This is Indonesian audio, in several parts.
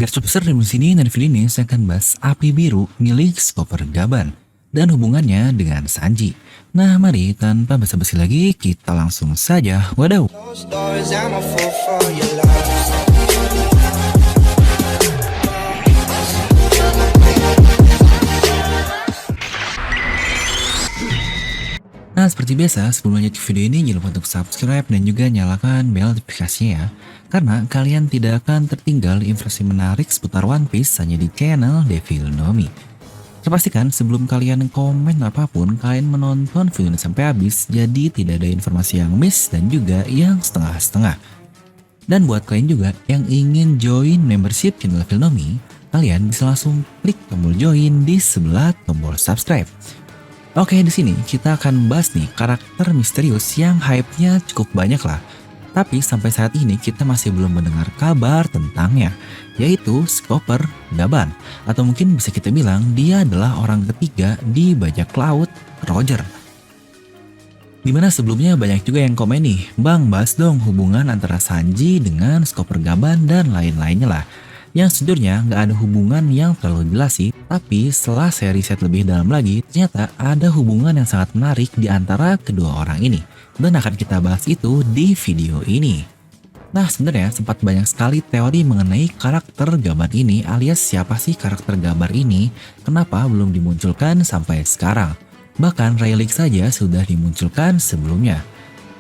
Garis besar di sini dan video ini saya akan bahas api biru milik Skopper Gaban dan hubungannya dengan Sanji. Nah mari tanpa basa-basi lagi kita langsung saja wadaw. Those stories, I'm a fool for your love. Nah seperti biasa sebelum lanjut video ini jangan lupa untuk subscribe dan juga nyalakan bel notifikasinya ya. Karena kalian tidak akan tertinggal informasi menarik seputar One Piece hanya di channel Devil Nomi. Pastikan sebelum kalian komen apapun, kalian menonton video ini sampai habis, jadi tidak ada informasi yang miss dan juga yang setengah-setengah. Dan buat kalian juga yang ingin join membership channel Devil Nomi, kalian bisa langsung klik tombol join di sebelah tombol subscribe. Oke, di sini kita akan bahas nih karakter misterius yang hype-nya cukup banyak lah. Tapi sampai saat ini kita masih belum mendengar kabar tentangnya, yaitu Skopper Gaban. Atau mungkin bisa kita bilang dia adalah orang ketiga di bajak laut Roger. Dimana sebelumnya banyak juga yang komen nih, Bang bahas dong hubungan antara Sanji dengan Skopper Gaban dan lain-lainnya lah. Yang sejujurnya nggak ada hubungan yang terlalu jelas sih, tapi setelah saya riset lebih dalam lagi, ternyata ada hubungan yang sangat menarik di antara kedua orang ini. Dan akan kita bahas itu di video ini. Nah sebenarnya sempat banyak sekali teori mengenai karakter Gaban ini alias siapa sih karakter Gaban ini, kenapa belum dimunculkan sampai sekarang. Bahkan Rayleigh saja sudah dimunculkan sebelumnya.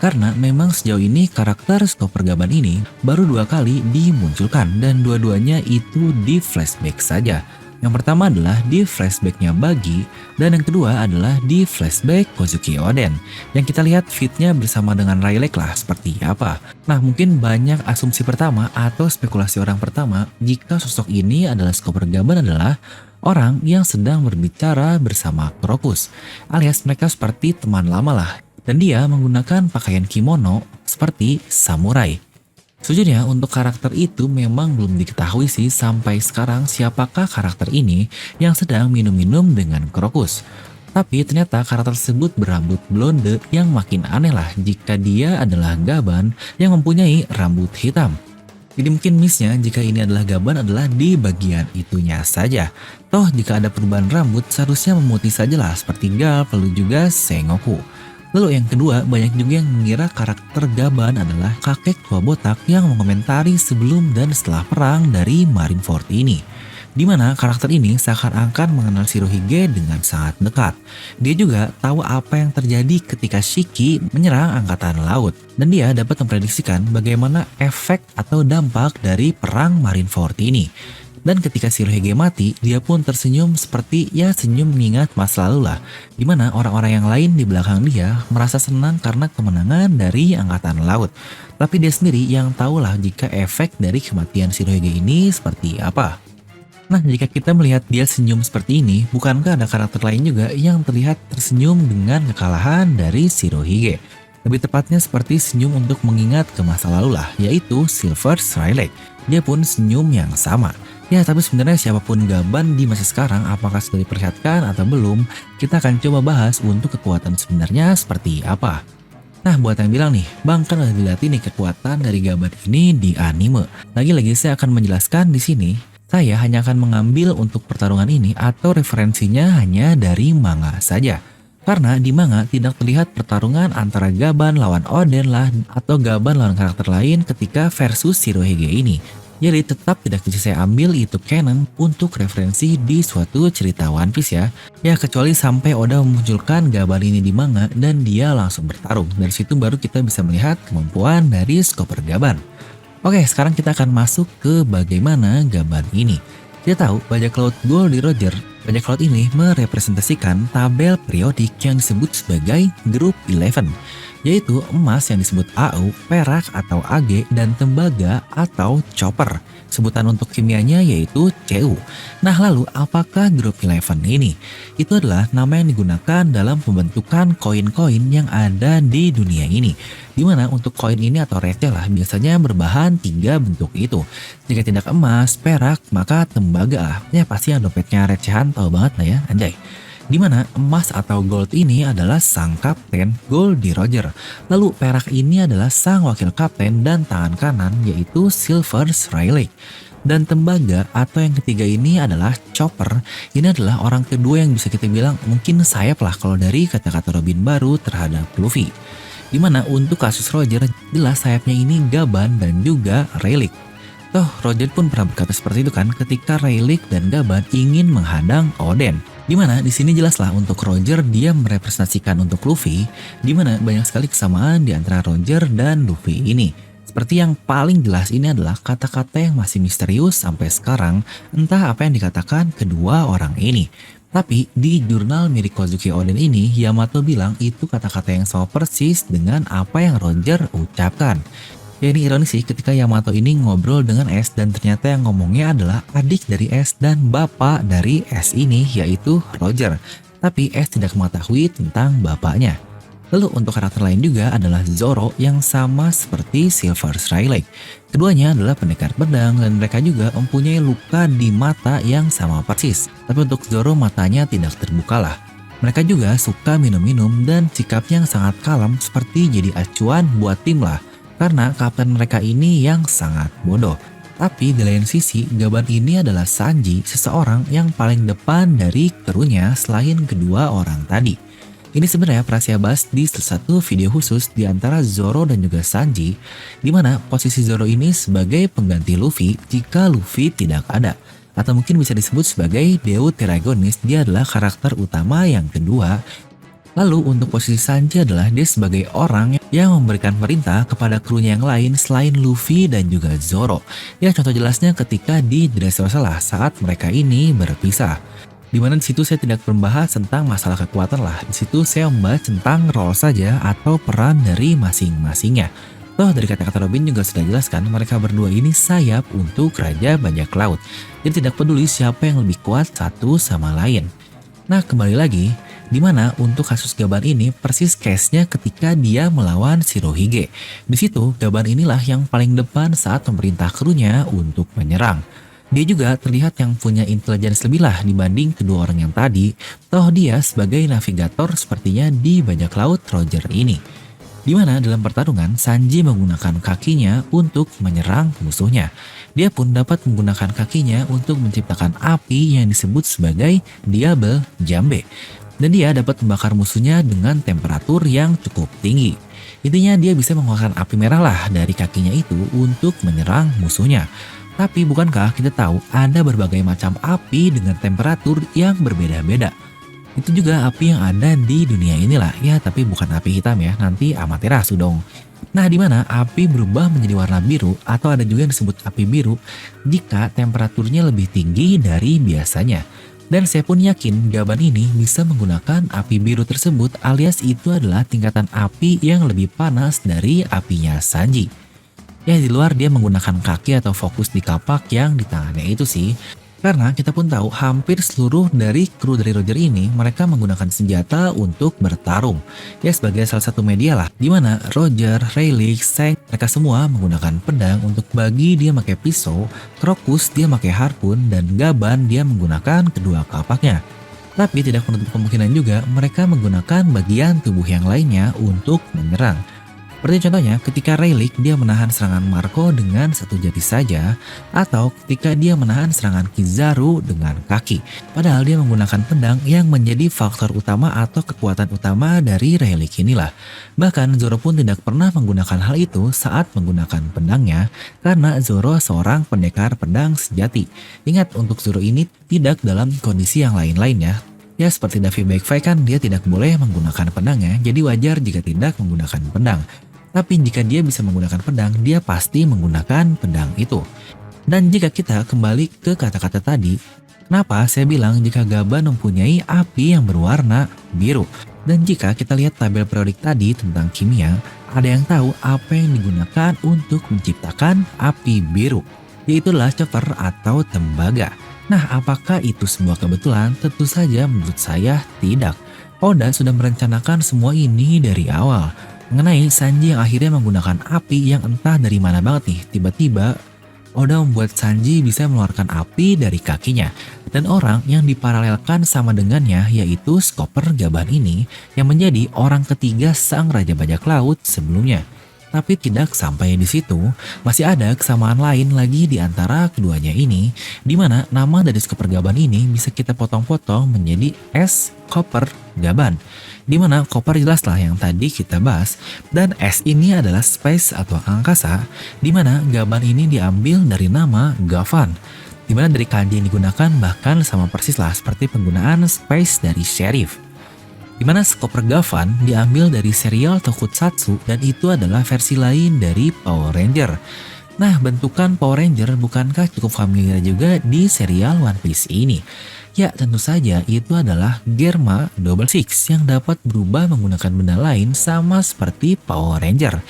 Karena memang sejauh ini karakter Skopper Gaban ini baru 2 kali dimunculkan dan dua-duanya itu di flashback saja. Yang pertama adalah di flashbacknya Buggy dan yang kedua adalah di flashback Kozuki Oden. Yang kita lihat fitnya bersama dengan Rayleigh lah seperti apa. Nah mungkin banyak asumsi pertama atau spekulasi orang pertama jika sosok ini adalah Skopper Gaban adalah orang yang sedang berbicara bersama Crocus. Alias mereka seperti teman lama lah. Dan dia menggunakan pakaian kimono seperti samurai. Sejujurnya untuk karakter itu memang belum diketahui sih sampai sekarang siapakah karakter ini yang sedang minum-minum dengan Crocus. Tapi ternyata karakter tersebut berambut blonde yang makin aneh lah jika dia adalah Gaban yang mempunyai rambut hitam. Jadi mungkin missnya jika ini adalah Gaban adalah di bagian itunya saja. Toh jika ada perubahan rambut seharusnya memutih sajalah seperti Garp lalu juga Sengoku. Lalu yang kedua, banyak juga yang mengira karakter Gaban adalah kakek tua botak yang mengomentari sebelum dan setelah perang dari Marineford ini. Dimana karakter ini seakan-akan mengenal Shirohige dengan sangat dekat. Dia juga tahu apa yang terjadi ketika Shiki menyerang angkatan laut. Dan dia dapat memprediksikan bagaimana efek atau dampak dari perang Marineford ini. Dan ketika Shirohige mati, dia pun tersenyum seperti ya senyum mengingat masa lalu lah. Dimana orang-orang yang lain di belakang dia merasa senang karena kemenangan dari angkatan laut. Tapi dia sendiri yang tahulah jika efek dari kematian Shirohige ini seperti apa. Nah jika kita melihat dia senyum seperti ini, bukankah ada karakter lain juga yang terlihat tersenyum dengan kekalahan dari Shirohige? Lebih tepatnya seperti senyum untuk mengingat ke masa lalu lah, yaitu Silver Rayleigh. Dia pun senyum yang sama. Ya tapi sebenarnya siapapun Gaban di masa sekarang apakah sudah diperlihatkan atau belum, kita akan coba bahas untuk kekuatan sebenarnya seperti apa. Nah buat yang bilang nih, Bang kan udah dilatih nih kekuatan dari Gaban ini di anime. Lagi-lagi saya akan menjelaskan di sini. Saya hanya akan mengambil untuk pertarungan ini atau referensinya hanya dari manga saja. Karena di manga tidak terlihat pertarungan antara Gaban lawan Oden lah atau Gaban lawan karakter lain ketika versus Shirohige ini. Jadi tetap tidak bisa saya ambil itu canon untuk referensi di suatu cerita One Piece ya. Ya kecuali sampai Oda memunculkan Gaban ini di manga dan dia langsung bertarung. Dari situ baru kita bisa melihat kemampuan dari Skopper Gaban. Oke sekarang kita akan masuk ke bagaimana Gaban ini. Kita tahu bajak laut Goldie Roger. Bajak laut ini merepresentasikan tabel periodik yang disebut sebagai Group 11. Yaitu emas yang disebut AU, perak atau AG, dan tembaga atau chopper. Sebutan untuk kimianya yaitu Cu. Nah lalu apakah Group 11 ini? Itu adalah nama yang digunakan dalam pembentukan koin-koin yang ada di dunia ini. Dimana untuk koin ini atau receh lah biasanya berbahan 3 bentuk itu. Jika tidak emas, perak, maka tembaga lah. Ya pasti yang dompetnya recehan tahu banget lah ya, anjay. Dimana emas atau gold ini adalah sang kapten Goldie Roger. Lalu perak ini adalah sang wakil kapten dan tangan kanan yaitu Silver Rayleigh. Dan tembaga atau yang ketiga ini adalah Chopper. Ini adalah orang kedua yang bisa kita bilang mungkin sayap lah kalau dari kata-kata Robin baru terhadap Luffy. Dimana untuk kasus Roger jelas sayapnya ini Gaban dan juga Rayleigh. Toh Roger pun pernah berkata seperti itu kan ketika Rayleigh dan Gaban ingin menghadang Oden. Dimana di sini jelaslah untuk Roger dia merepresentasikan untuk Luffy, dimana banyak sekali kesamaan di antara Roger dan Luffy ini. Seperti yang paling jelas ini adalah kata-kata yang masih misterius sampai sekarang, entah apa yang dikatakan kedua orang ini. Tapi di jurnal milik Kozuki Oden ini, Yamato bilang itu kata-kata yang sama persis dengan apa yang Roger ucapkan. Ya ini ironis sih ketika Yamato ini ngobrol dengan S dan ternyata yang ngomongnya adalah adik dari S dan bapak dari S ini yaitu Roger. Tapi S tidak mengetahui tentang bapaknya. Lalu untuk karakter lain juga adalah Zoro yang sama seperti Silver Rayleigh. Keduanya adalah pendekar pedang dan mereka juga mempunyai luka di mata yang sama persis. Tapi untuk Zoro matanya tidak terbuka lah. Mereka juga suka minum-minum dan sikapnya yang sangat kalem seperti jadi acuan buat tim lah. Karena kapten mereka ini yang sangat bodoh. Tapi di lain sisi, Gaban ini adalah Sanji, seseorang yang paling depan dari krunya selain kedua orang tadi. Ini sebenarnya pernah saya bahas di salah satu video khusus di antara Zoro dan juga Sanji, di mana posisi Zoro ini sebagai pengganti Luffy jika Luffy tidak ada. Atau mungkin bisa disebut sebagai deuteragonis, dia adalah karakter utama yang kedua. Lalu untuk posisi Sanji adalah dia sebagai orang yang memberikan perintah kepada krunya yang lain selain Luffy dan juga Zoro. Ya contoh jelasnya ketika di Dressrosa lah saat mereka ini berpisah. Dimana di situ saya tidak membahas tentang masalah kekuatan lah. Di situ saya membahas tentang role saja atau peran dari masing-masingnya. Toh dari kata-kata Robin juga sudah jelaskan mereka berdua ini sayap untuk Raja Bajak Laut. Jadi tidak peduli siapa yang lebih kuat satu sama lain. Nah kembali lagi, dimana untuk kasus Gaban ini persis case-nya ketika dia melawan Shirohige. Di situ Gaban inilah yang paling depan saat memerintah krunya untuk menyerang. Dia juga terlihat yang punya intelligence lebih lah dibanding kedua orang yang tadi. Toh dia sebagai navigator sepertinya di bajak laut Roger ini. Dimana dalam pertarungan Sanji menggunakan kakinya untuk menyerang musuhnya. Dia pun dapat menggunakan kakinya untuk menciptakan api yang disebut sebagai Diable Jambe. Dan dia dapat membakar musuhnya dengan temperatur yang cukup tinggi. Intinya dia bisa mengeluarkan api merah lah dari kakinya itu untuk menyerang musuhnya. Tapi bukankah kita tahu ada berbagai macam api dengan temperatur yang berbeda-beda? Itu juga api yang ada di dunia inilah, ya tapi bukan api hitam ya, nanti Amaterasu dong. Nah dimana api berubah menjadi warna biru atau ada juga yang disebut api biru jika temperaturnya lebih tinggi dari biasanya. Dan saya pun yakin Gaban ini bisa menggunakan api biru tersebut alias itu adalah tingkatan api yang lebih panas dari apinya Sanji. Ya di luar dia menggunakan kaki atau fokus di kapak yang di tangannya itu sih. Karena kita pun tahu hampir seluruh dari kru dari Roger ini mereka menggunakan senjata untuk bertarung. Ya sebagai salah satu media lah. Dimana Roger, Rayleigh, Shanks mereka semua menggunakan pedang untuk bagi dia pakai pisau, Crocus dia pakai harpun dan Gaban dia menggunakan kedua kapaknya. Tapi tidak menutup kemungkinan juga mereka menggunakan bagian tubuh yang lainnya untuk menyerang. Seperti contohnya ketika Rayleigh dia menahan serangan Marco dengan satu jari saja, atau ketika dia menahan serangan Kizaru dengan kaki. Padahal dia menggunakan pedang yang menjadi faktor utama atau kekuatan utama dari Rayleigh inilah. Bahkan Zoro pun tidak pernah menggunakan hal itu saat menggunakan pedangnya, karena Zoro seorang pendekar pedang sejati. Ingat untuk Zoro ini tidak dalam kondisi yang lain-lainnya. Ya seperti Davi Baekfei kan dia tidak boleh menggunakan pedangnya, jadi wajar jika tidak menggunakan pedang. Tapi jika dia bisa menggunakan pedang, dia pasti menggunakan pedang itu. Dan jika kita kembali ke kata-kata tadi, kenapa saya bilang jika Gaban mempunyai api yang berwarna biru? Dan jika kita lihat tabel periodik tadi tentang kimia, ada yang tahu apa yang digunakan untuk menciptakan api biru, yaitulah chopper atau tembaga. Nah, apakah itu sebuah kebetulan? Tentu saja menurut saya tidak. Oda sudah merencanakan semua ini dari awal. Mengenai Sanji yang akhirnya menggunakan api yang entah dari mana banget nih. Tiba-tiba Oda membuat Sanji bisa mengeluarkan api dari kakinya. Dan orang yang diparalelkan sama dengannya yaitu Chopper Gaban ini yang menjadi orang ketiga sang Raja Bajak Laut sebelumnya. Tapi tidak sampai di situ, masih ada kesamaan lain lagi di antara keduanya ini, di mana nama dari Skoper Gaban ini bisa kita potong-potong menjadi S Koper Gaban. Di mana Koper jelaslah yang tadi kita bahas, dan S ini adalah space atau angkasa, di mana Gaban ini diambil dari nama Gavan. Di mana dari kanji yang digunakan bahkan sama persis lah seperti penggunaan space dari Sheriff. Di mana Skoper Gavan diambil dari serial Tokusatsu dan itu adalah versi lain dari Power Ranger. Nah, bentukan Power Ranger bukankah cukup familiar juga di serial One Piece ini? Ya, tentu saja itu adalah Germa Double Six yang dapat berubah menggunakan benda lain sama seperti Power Ranger.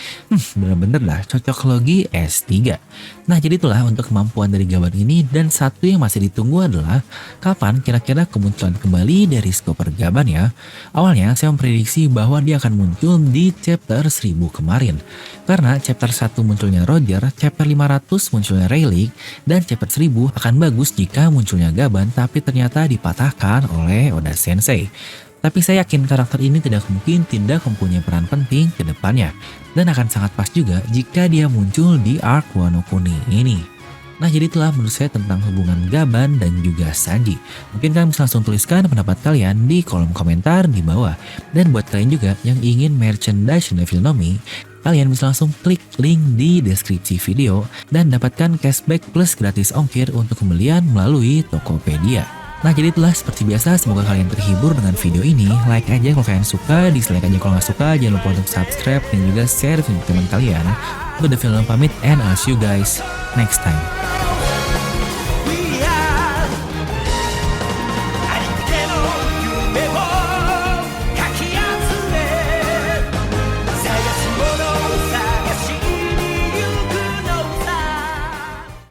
Bener-bener dah cocok logi S3. Nah, jadi itulah untuk kemampuan dari Gaban ini, dan satu yang masih ditunggu adalah kapan kira-kira kemunculan kembali dari Skoper Gaban ya. Awalnya saya memprediksi bahwa dia akan muncul di chapter 1000 kemarin. Karena chapter 1 munculnya Roger, chapter 500 munculnya Rayleigh, dan chapter 1000 akan bagus jika munculnya Gaban, tapi ternyata dipatahkan oleh Oda Sensei. Tapi saya yakin karakter ini tidak mungkin tidak mempunyai peran penting ke depannya, dan akan sangat pas juga jika dia muncul di arc Wano Kuni ini. Nah, jadi itulah menurut saya tentang hubungan Gaban dan juga Sanji. Mungkin kalian bisa langsung tuliskan pendapat kalian di kolom komentar di bawah. Dan buat kalian juga yang ingin merchandise Neville Nomi, kalian bisa langsung klik link di deskripsi video dan dapatkan cashback plus gratis ongkir untuk pembelian melalui Tokopedia. Nah, jadi itulah seperti biasa, semoga kalian terhibur dengan video ini. Like aja kalau kalian suka, dislike aja kalau nggak suka. Jangan lupa untuk subscribe dan juga share video teman kalian. Gue udah film pamit, and I'll see you guys next time.